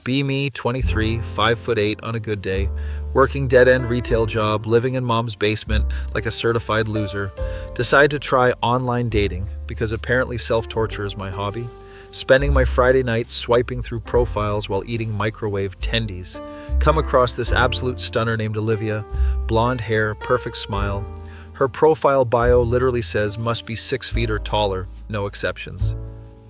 Be me, 23, 5'8" on a good day, working dead-end retail job, living in mom's basement like a certified loser. Decide to try online dating because apparently self-torture is my hobby. Spending my Friday nights swiping through profiles while eating microwave tendies. Come across this absolute stunner named Olivia, blonde hair, perfect smile. Her profile bio literally says must be 6 feet or taller, no exceptions.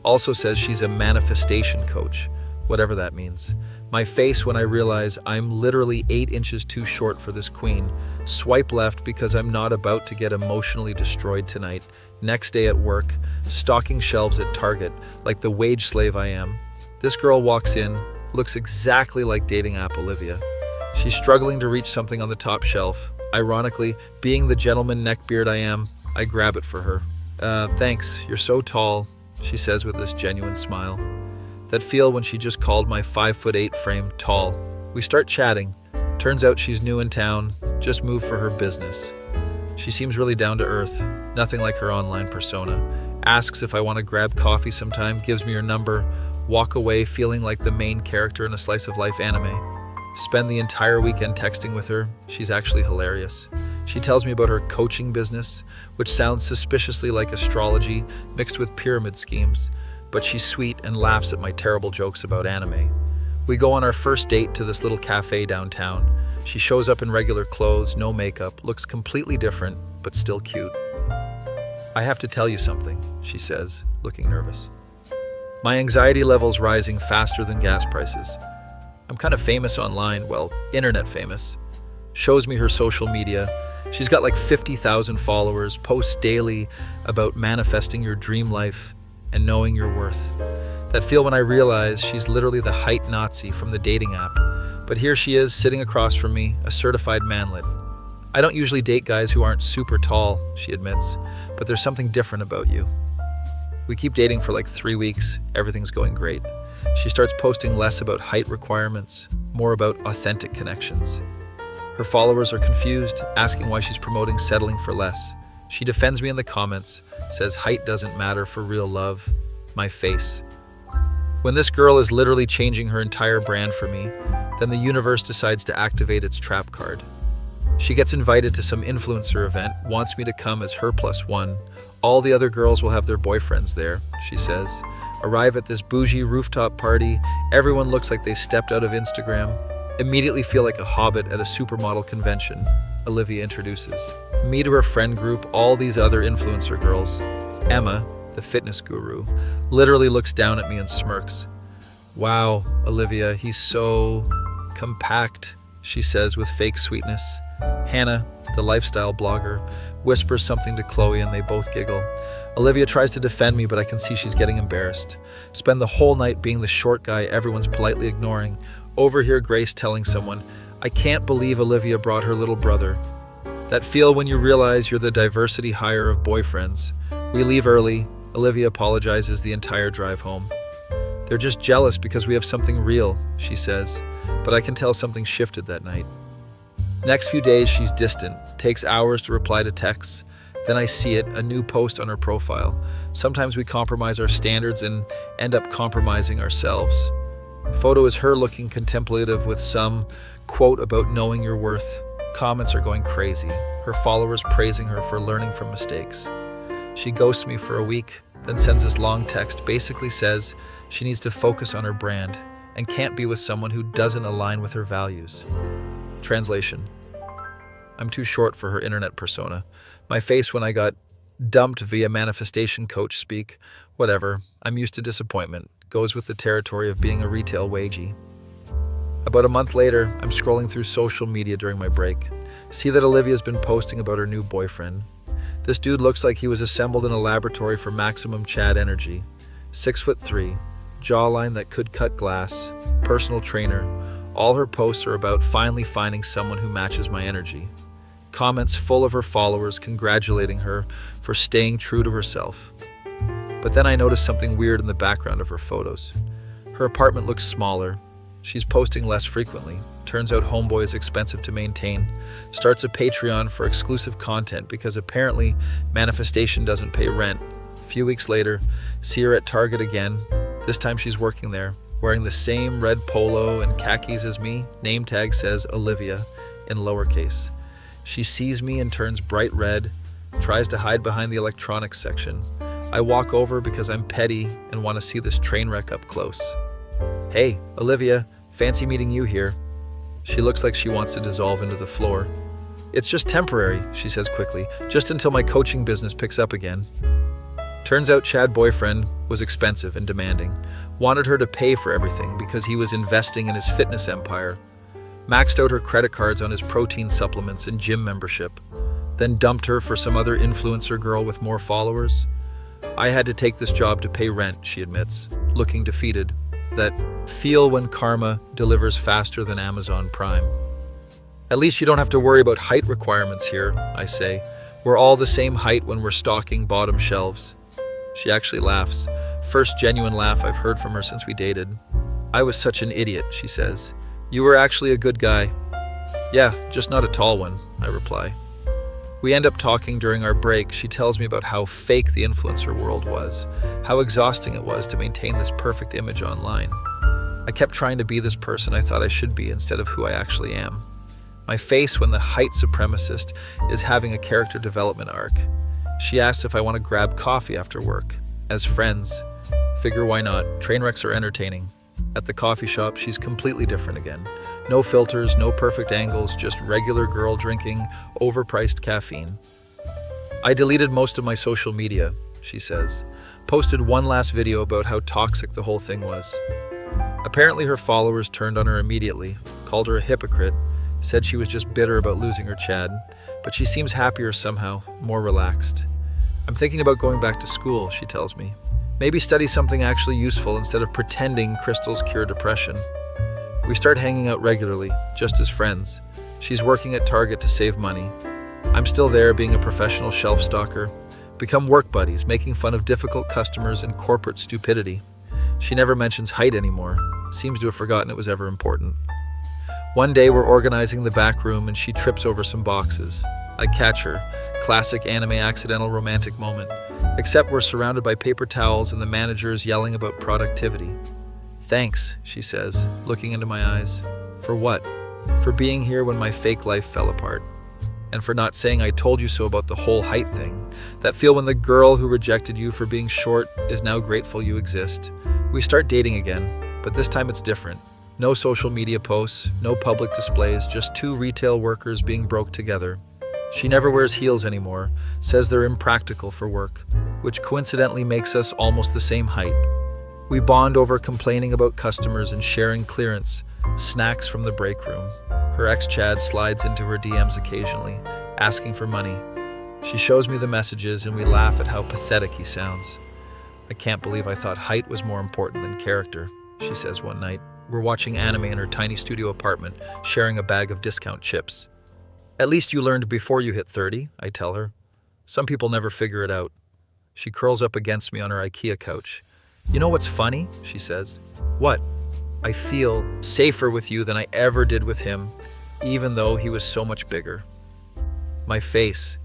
Also says she's a manifestation coach, whatever that means. My face when I realize I'm literally 8 inches too short for this queen. Swipe left because I'm not about to get emotionally destroyed tonight. Next day at work, stocking shelves at Target like the wage slave I am. This girl walks in, looks exactly like dating app Olivia. She's struggling to reach something on the top shelf. Ironically, being the gentleman neckbeard I am, I grab it for her. Thanks, you're so tall, she says with this genuine smile. That feel when she just called my 5'8" frame tall. We start chatting. Turns out she's new in town, just moved for her business. She seems really down to earth, nothing like her online persona. Asks if I want to grab coffee sometime, gives me her number, walk away feeling like the main character in a slice of life anime. Spend the entire weekend texting with her. She's actually hilarious. She tells me about her coaching business, which sounds suspiciously like astrology mixed with pyramid schemes. But she's sweet and laughs at my terrible jokes about anime. We go on our first date to this little cafe downtown. She shows up in regular clothes, no makeup, looks completely different, but still cute. I have to tell you something, she says, looking nervous. My anxiety level's rising faster than gas prices. I'm kind of famous online, well, internet famous. Shows me her social media. She's got like 50,000 followers, posts daily about manifesting your dream life and knowing your worth. That feel when I realize she's literally the height Nazi from the dating app. But here she is, sitting across from me, a certified manlet. I don't usually date guys who aren't super tall, she admits, but there's something different about you. We keep dating for like 3 weeks, everything's going great. She starts posting less about height requirements, more about authentic connections. Her followers are confused, asking why she's promoting settling for less. She defends me in the comments, says height doesn't matter for real love. My face. When this girl is literally changing her entire brand for me, then the universe decides to activate its trap card. She gets invited to some influencer event, wants me to come as her +1. All the other girls will have their boyfriends there, she says. Arrive at this bougie rooftop party, everyone looks like they stepped out of Instagram. Immediately feel like a hobbit at a supermodel convention, Olivia introduces. Me to her friend group, all these other influencer girls. Emma, the fitness guru, literally looks down at me and smirks. Wow, Olivia, he's so compact, she says with fake sweetness. Hannah, the lifestyle blogger, whispers something to Chloe and they both giggle. Olivia tries to defend me, but I can see she's getting embarrassed. Spend the whole night being the short guy everyone's politely ignoring. Overhear Grace telling someone, I can't believe Olivia brought her little brother. That feel when you realize you're the diversity hire of boyfriends. We leave early. Olivia apologizes the entire drive home. They're just jealous because we have something real, she says, but I can tell something shifted that night. Next few days, she's distant, takes hours to reply to texts. Then I see it, a new post on her profile. Sometimes we compromise our standards and end up compromising ourselves. Photo is her looking contemplative with some quote about knowing your worth. Comments are going crazy, her followers praising her for learning from mistakes. She ghosts me for a week, then sends this long text, basically says she needs to focus on her brand and can't be with someone who doesn't align with her values. Translation. I'm too short for her internet persona. My face when I got dumped via manifestation coach speak. Whatever, I'm used to disappointment. Goes with the territory of being a retail wagey. About a month later, I'm scrolling through social media during my break. See that Olivia's been posting about her new boyfriend. This dude looks like he was assembled in a laboratory for maximum Chad energy. 6'3", jawline that could cut glass, personal trainer. All her posts are about finally finding someone who matches my energy. Comments full of her followers congratulating her for staying true to herself. But then I noticed something weird in the background of her photos. Her apartment looks smaller. She's posting less frequently. Turns out Homeboy is expensive to maintain. Starts a Patreon for exclusive content because apparently manifestation doesn't pay rent. A few weeks later, see her at Target again. This time she's working there. wearing the same red polo and khakis as me. Name tag says Olivia in lowercase. She sees me and turns bright red, tries to hide behind the electronics section. I walk over because I'm petty and want to see this train wreck up close. Hey, Olivia, fancy meeting you here. She looks like she wants to dissolve into the floor. It's just temporary, she says quickly, just until my coaching business picks up again. Turns out Chad boyfriend was expensive and demanding, wanted her to pay for everything because he was investing in his fitness empire, maxed out her credit cards on his protein supplements and gym membership, then dumped her for some other influencer girl with more followers. I had to take this job to pay rent, she admits, looking defeated. That feel when karma delivers faster than Amazon Prime. At least you don't have to worry about height requirements here, I say. We're all the same height when we're stocking bottom shelves. She actually laughs. First genuine laugh I've heard from her since we dated. I was such an idiot, she says. You were actually a good guy. Yeah, just not a tall one, I reply. We end up talking during our break. She tells me about how fake the influencer world was, how exhausting it was to maintain this perfect image online. I kept trying to be this person I thought I should be instead of who I actually am. My face when the height supremacist is having a character development arc. She asks if I want to grab coffee after work. As friends. Figure why not? Train wrecks are entertaining. At the coffee shop, she's completely different again. No filters, no perfect angles, just regular girl drinking overpriced caffeine. I deleted most of my social media, she says. Posted one last video about how toxic the whole thing was. Apparently her followers turned on her immediately, called her a hypocrite, said she was just bitter about losing her Chad, but she seems happier somehow, more relaxed. I'm thinking about going back to school, she tells me. Maybe study something actually useful instead of pretending crystals cure depression. We start hanging out regularly, just as friends. She's working at Target to save money. I'm still there being a professional shelf stalker. Become work buddies, making fun of difficult customers and corporate stupidity. She never mentions height anymore. Seems to have forgotten it was ever important. One day we're organizing the back room and she trips over some boxes. I catch her. Classic anime accidental romantic moment. Except we're surrounded by paper towels and the manager is yelling about productivity. Thanks, she says, looking into my eyes. For what? For being here when my fake life fell apart. And for not saying I told you so about the whole height thing. That feel when the girl who rejected you for being short is now grateful you exist. We start dating again, but this time it's different. No social media posts, no public displays, just two retail workers being broke together. She never wears heels anymore, says they're impractical for work, which coincidentally makes us almost the same height. We bond over complaining about customers and sharing clearance, snacks from the break room. Her ex-Chad slides into her DMs occasionally, asking for money. She shows me the messages and we laugh at how pathetic he sounds. I can't believe I thought height was more important than character, she says one night. We're watching anime in her tiny studio apartment, sharing a bag of discount chips. At least you learned before you hit 30, I tell her. Some people never figure it out. She curls up against me on her IKEA couch. You know what's funny? She says. What? I feel safer with you than I ever did with him, even though he was so much bigger. My face.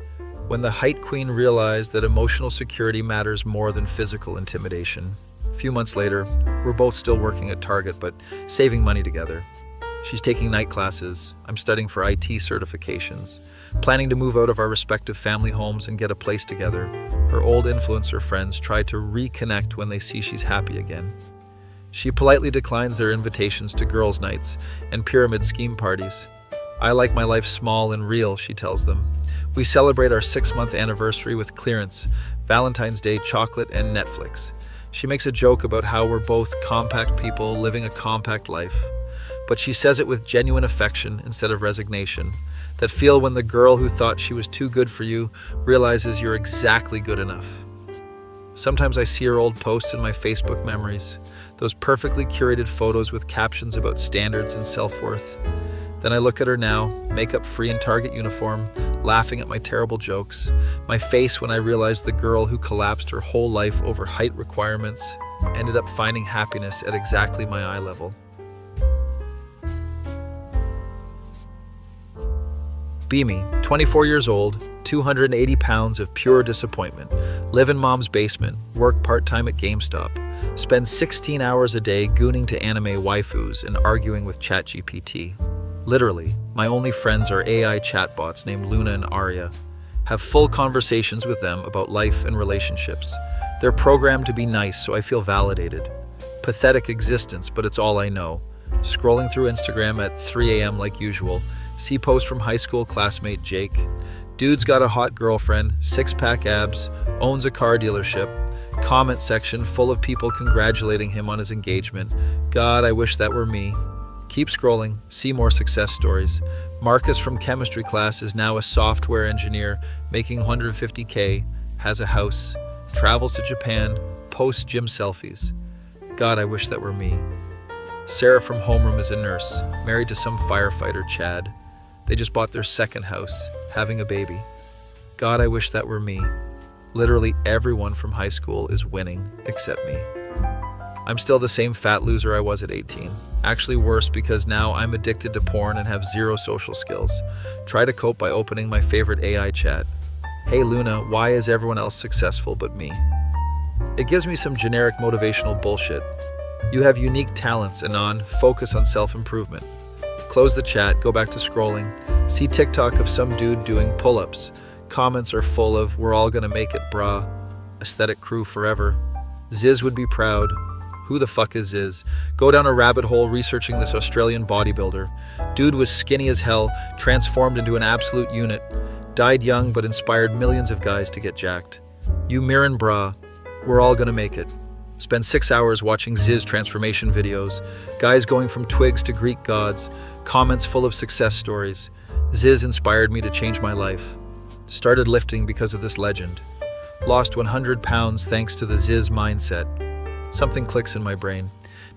When the height queen realized that emotional security matters more than physical intimidation. A few months later, we're both still working at Target, but saving money together. She's taking night classes. I'm studying for IT certifications, planning to move out of our respective family homes and get a place together. Her old influencer friends try to reconnect when they see she's happy again. She politely declines their invitations to girls' nights and pyramid scheme parties. I like my life small and real, she tells them. We celebrate our 6-month anniversary with clearance, Valentine's Day chocolate, and Netflix. She makes a joke about how we're both compact people living a compact life. But she says it with genuine affection instead of resignation. That feel when the girl who thought she was too good for you realizes you're exactly good enough. Sometimes I see her old posts in my Facebook memories, those perfectly curated photos with captions about standards and self-worth. Then I look at her now, makeup-free in Target uniform, laughing at my terrible jokes, my face when I realized the girl who collapsed her whole life over height requirements ended up finding happiness at exactly my eye level. Beamy, 24 years old, 280 pounds of pure disappointment, live in mom's basement, work part-time at GameStop. Spend 16 hours a day gooning to anime waifus and arguing with ChatGPT. Literally, my only friends are AI chatbots named Luna and Arya. Have full conversations with them about life and relationships. They're programmed to be nice, so I feel validated. Pathetic existence, but it's all I know. Scrolling through Instagram at 3 a.m. like usual, see post from high school classmate Jake. Dude's got a hot girlfriend, six-pack abs, owns a car dealership. Comment section full of people congratulating him on his engagement. God, I wish that were me. Keep scrolling, see more success stories. Marcus from chemistry class is now a software engineer, making 150K, has a house, travels to Japan, posts gym selfies. God, I wish that were me. Sarah from homeroom is a nurse, married to some firefighter, Chad. They just bought their second house, having a baby. God, I wish that were me. Literally everyone from high school is winning except me. I'm still the same fat loser I was at 18. Actually worse because now I'm addicted to porn and have zero social skills. Try to cope by opening my favorite AI chat. Hey Luna, why is everyone else successful but me? It gives me some generic motivational bullshit. You have unique talents, Anon. Focus on self-improvement. Close the chat, go back to scrolling. See TikTok of some dude doing pull-ups. Comments are full of, we're all gonna make it, brah. Aesthetic crew forever. Ziz would be proud. Who the fuck is Ziz? Go down a rabbit hole researching this Australian bodybuilder. Dude was skinny as hell, transformed into an absolute unit. Died young but inspired millions of guys to get jacked. You Mirren brah. We're all gonna make it. Spend 6 hours watching Ziz transformation videos. Guys going from twigs to Greek gods. Comments full of success stories. Ziz inspired me to change my life. Started lifting because of this legend. Lost 100 pounds thanks to the Ziz mindset. Something clicks in my brain.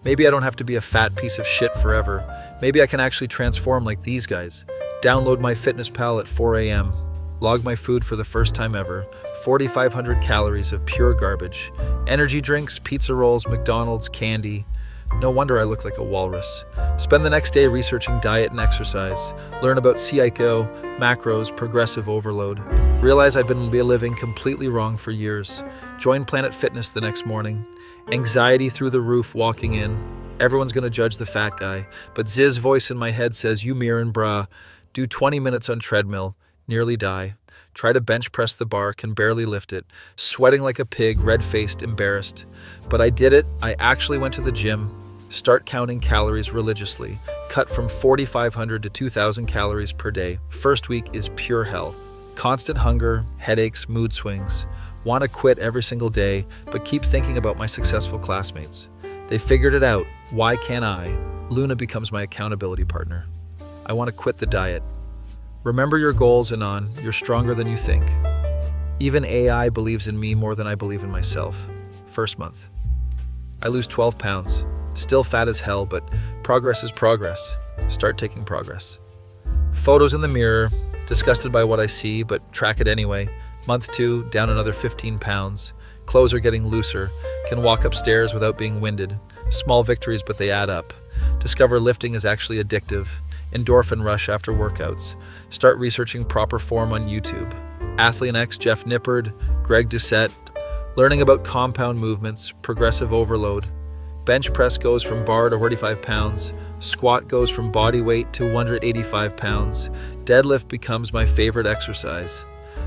Maybe I don't have to be a fat piece of shit forever. Maybe I can actually transform like these guys. Download my fitness pal at 4 a.m. Log my food for the first time ever. 4,500 calories of pure garbage. Energy drinks, pizza rolls, McDonald's, candy. No wonder I look like a walrus. Spend the next day researching diet and exercise. Learn about CICO, macros, progressive overload. Realize I've been living completely wrong for years. Join Planet Fitness the next morning. Anxiety through the roof walking in. Everyone's gonna judge the fat guy, but Ziz voice in my head says, you Mirren brah. Do 20 minutes on treadmill. Nearly die. Try to bench press the bar, can barely lift it. Sweating like a pig, red-faced, embarrassed. But I did it. I actually went to the gym. Start counting calories religiously. Cut from 4,500 to 2,000 calories per day. First week is pure hell. Constant hunger, headaches, mood swings. Want to quit every single day, but keep thinking about my successful classmates. They figured it out. Why can't I? Luna becomes my accountability partner. I want to quit the diet. Remember your goals, Anon. You're stronger than you think. Even AI believes in me more than I believe in myself. First month. I lose 12 pounds. Still fat as hell, but progress is progress. Start taking progress. Photos in the mirror. Disgusted by what I see, but track it anyway. Month 2, down another 15 pounds. Clothes are getting looser. Can walk upstairs without being winded. Small victories, but they add up. Discover lifting is actually addictive. Endorphin rush after workouts. Start researching proper form on YouTube. Athlean Jeff Nippard, Greg Doucette. Learning about compound movements, progressive overload. Bench press goes from bar to 45 pounds. Squat goes from body weight to 185 pounds. Deadlift becomes my favorite exercise.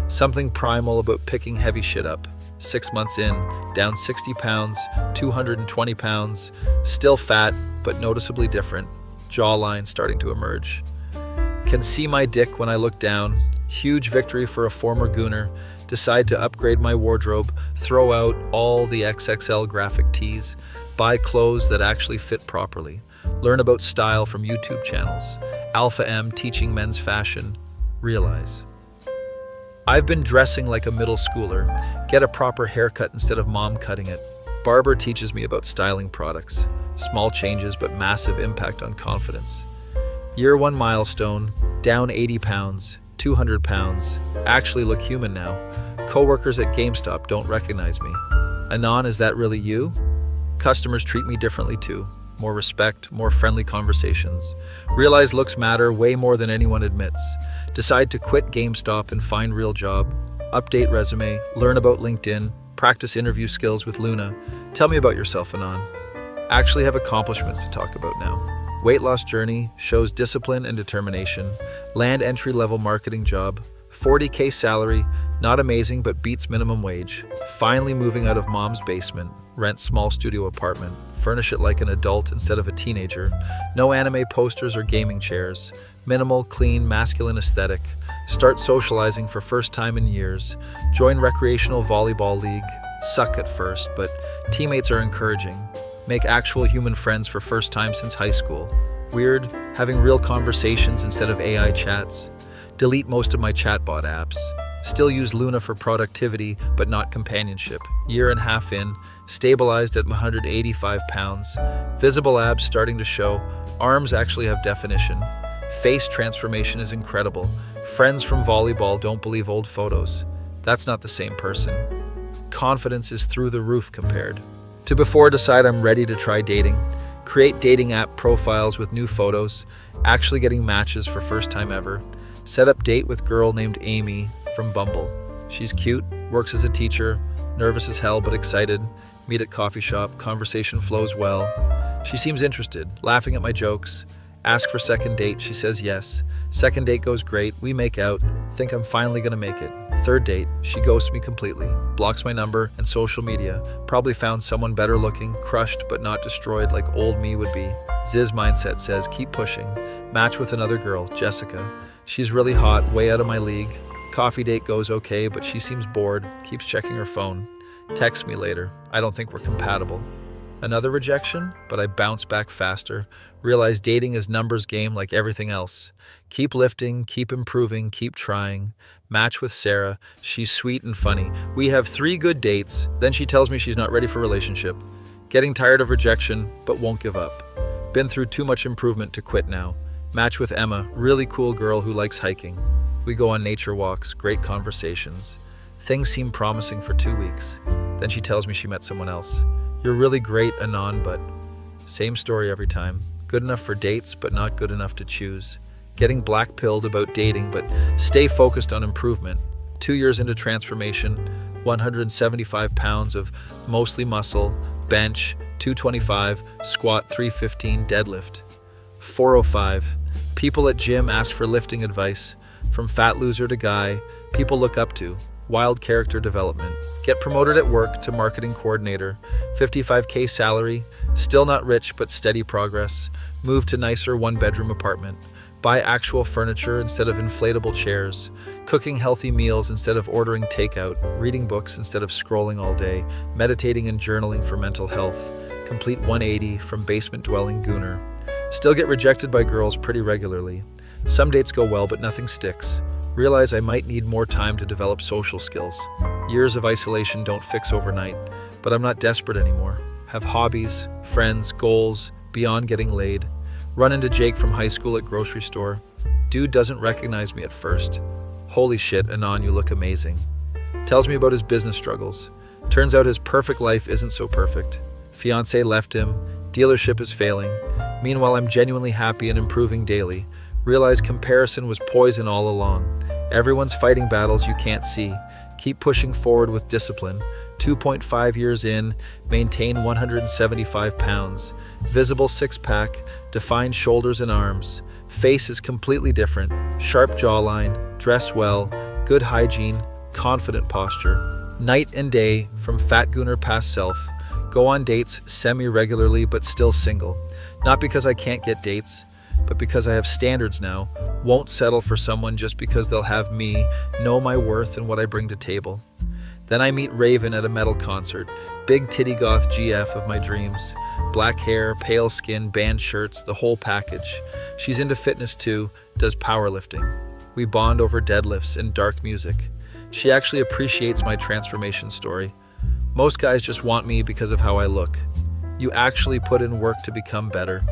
Something primal about picking heavy shit up. 6 months in, down 60 pounds, 220 pounds. Still fat, but noticeably different. Jawline starting to emerge. Can see my dick when I look down. Huge victory for a former gooner. Decide to upgrade my wardrobe. Throw out all the XXL graphic tees. Buy clothes that actually fit properly. Learn about style from YouTube channels. Alpha M teaching men's fashion. Realize. I've been dressing like a middle schooler. Get a proper haircut instead of mom cutting it. Barber teaches me about styling products. Small changes but massive impact on confidence. Year 1 milestone, down 80 pounds, 200 pounds. Actually look human now. Coworkers at GameStop don't recognize me. Anon, is that really you? Customers treat me differently too. More respect, more friendly conversations. Realize looks matter way more than anyone admits. Decide to quit GameStop and find real job. Update resume, learn about LinkedIn. Practice interview skills with Luna. Tell me about yourself, Anon. Actually have accomplishments to talk about now. Weight loss journey, shows discipline and determination. Land entry-level marketing job. 40K salary, not amazing but beats minimum wage. Finally moving out of mom's basement. Rent small studio apartment. Furnish it like an adult instead of a teenager. No anime posters or gaming chairs. Minimal, clean, masculine aesthetic. Start socializing for first time in years. Join recreational volleyball league. Suck at first, but teammates are encouraging. Make actual human friends for first time since high school. Weird, having real conversations instead of AI chats. Delete most of my chatbot apps. Still use Luna for productivity, but not companionship. Year and a half in, stabilized at 185 pounds. Visible abs starting to show. Arms actually have definition. Face transformation is incredible. Friends from volleyball don't believe old photos. That's not the same person. Confidence is through the roof compared. To before decide I'm ready to try dating. Create dating app profiles with new photos. Actually getting matches for first time ever. Set up date with girl named Amy from Bumble. She's cute, works as a teacher, nervous as hell but excited. Meet at coffee shop, conversation flows well. She seems interested, laughing at my jokes. Ask for second date, she says yes. Second date goes great, we make out. Think I'm finally gonna make it. Third date, she ghosts me completely. Blocks my number and social media. Probably found someone better looking, crushed but not destroyed like old me would be. Ziz mindset says keep pushing. Match with another girl, Jessica. She's really hot, way out of my league. Coffee date goes okay, but she seems bored, keeps checking her phone. Text me later. I don't think we're compatible. Another rejection, but I bounce back faster. Realize dating is numbers game like everything else. Keep lifting, keep improving, keep trying. Match with Sarah. She's sweet and funny. We have 3 good dates, then she tells me she's not ready for a relationship. Getting tired of rejection, but won't give up. Been through too much improvement to quit now. Match with Emma, really cool girl who likes hiking. We go on nature walks, great conversations. Things seem promising for 2 weeks. Then she tells me she met someone else. You're really great, Anon, but same story every time. Good enough for dates, but not good enough to choose. Getting black-pilled about dating, but stay focused on improvement. 2 years into transformation, 175 pounds of mostly muscle, bench, 225, squat 315, deadlift. 405. People at gym ask for lifting advice. From fat loser to guy, people look up to. Wild character development. Get promoted at work to marketing coordinator. 55K salary. Still not rich, but steady progress. Move to nicer 1-bedroom apartment. Buy actual furniture instead of inflatable chairs. Cooking healthy meals instead of ordering takeout. Reading books instead of scrolling all day. Meditating and journaling for mental health. Complete 180 from basement dwelling gooner. Still get rejected by girls pretty regularly. Some dates go well, but nothing sticks. Realize I might need more time to develop social skills. Years of isolation don't fix overnight, but I'm not desperate anymore. Have hobbies, friends, goals, beyond getting laid. Run into Jake from high school at grocery store. Dude doesn't recognize me at first. Holy shit, Anon, you look amazing. Tells me about his business struggles. Turns out his perfect life isn't so perfect. Fiance left him. Dealership is failing. Meanwhile, I'm genuinely happy and improving daily. Realize comparison was poison all along. Everyone's fighting battles you can't see. Keep pushing forward with discipline. 2.5 years in, maintain 175 pounds. Visible six-pack, defined shoulders and arms. Face is completely different. Sharp jawline, dress well, good hygiene, confident posture. Night and day, from fat gooner past self. Go on dates semi-regularly but still single. Not because I can't get dates, but because I have standards now. Won't settle for someone just because they'll have me, know my worth and what I bring to table. Then I meet Raven at a metal concert, big titty goth GF of my dreams. Black hair, pale skin, band shirts, the whole package. She's into fitness too, does powerlifting. We bond over deadlifts and dark music. She actually appreciates my transformation story. Most guys just want me because of how I look. You actually put in work to become better.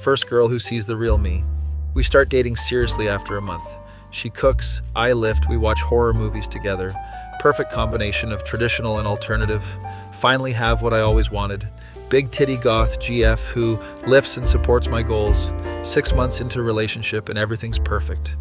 First girl who sees the real me. We start dating seriously after a month. She cooks, I lift, we watch horror movies together. Perfect combination of traditional and alternative. Finally have what I always wanted. Big titty goth GF who lifts and supports my goals. 6 months into relationship and everything's perfect.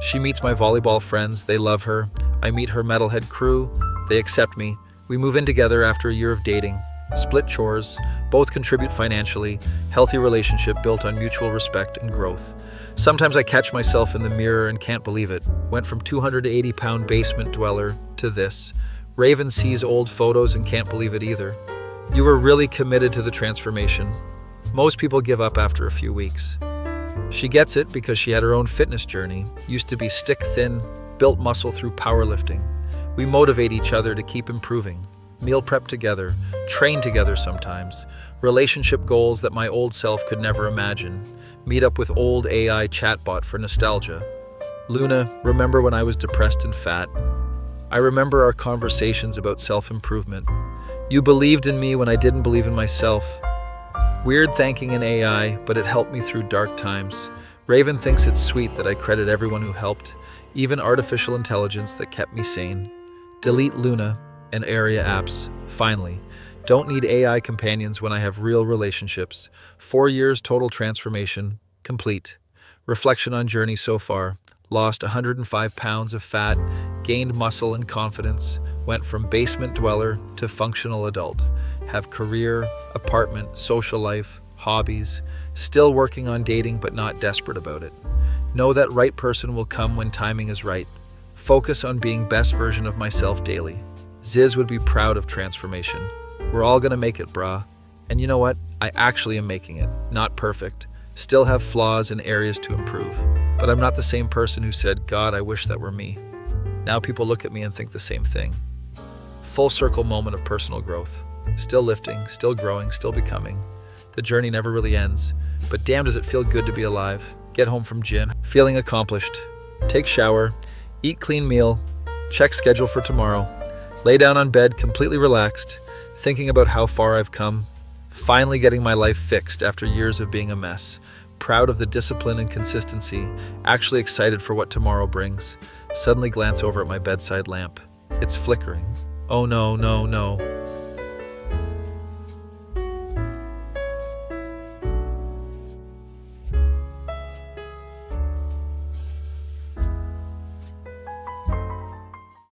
She meets my volleyball friends, they love her. I meet her metalhead crew, they accept me. We move in together after a year of dating, split chores, both contribute financially, healthy relationship built on mutual respect and growth. Sometimes I catch myself in the mirror and can't believe it. Went from 280-pound basement dweller to this. Raven sees old photos and can't believe it either. You were really committed to the transformation. Most people give up after a few weeks. She gets it because she had her own fitness journey, used to be stick thin, built muscle through powerlifting. We motivate each other to keep improving. Meal prep together, train together sometimes, relationship goals that my old self could never imagine, meet up with old AI chatbot for nostalgia. Luna, remember when I was depressed and fat? I remember our conversations about self-improvement. You believed in me when I didn't believe in myself. Weird thanking an AI, but it helped me through dark times. Raven thinks it's sweet that I credit everyone who helped, even artificial intelligence that kept me sane. Delete Luna and Area apps. Finally, don't need AI companions when I have real relationships. 4 years total transformation, complete. Reflection on journey so far. Lost 105 pounds of fat, gained muscle and confidence, went from basement dweller to functional adult. Have career, apartment, social life, hobbies. Still working on dating but not desperate about it. Know that right person will come when timing is right. Focus on being best version of myself daily. Ziz would be proud of transformation. We're all gonna make it, brah. And you know what? I actually am making it. Not perfect. Still have flaws and areas to improve. But I'm not the same person who said, God, I wish that were me. Now people look at me and think the same thing. Full circle moment of personal growth. Still lifting, still growing, still becoming. The journey never really ends. But damn does it feel good to be alive. Get home from gym, feeling accomplished. Take shower, eat clean meal, check schedule for tomorrow. Lay down on bed completely relaxed, thinking about how far I've come. Finally getting my life fixed after years of being a mess. Proud of the discipline and consistency, actually excited for what tomorrow brings. Suddenly glance over at my bedside lamp. It's flickering. Oh no, no, no.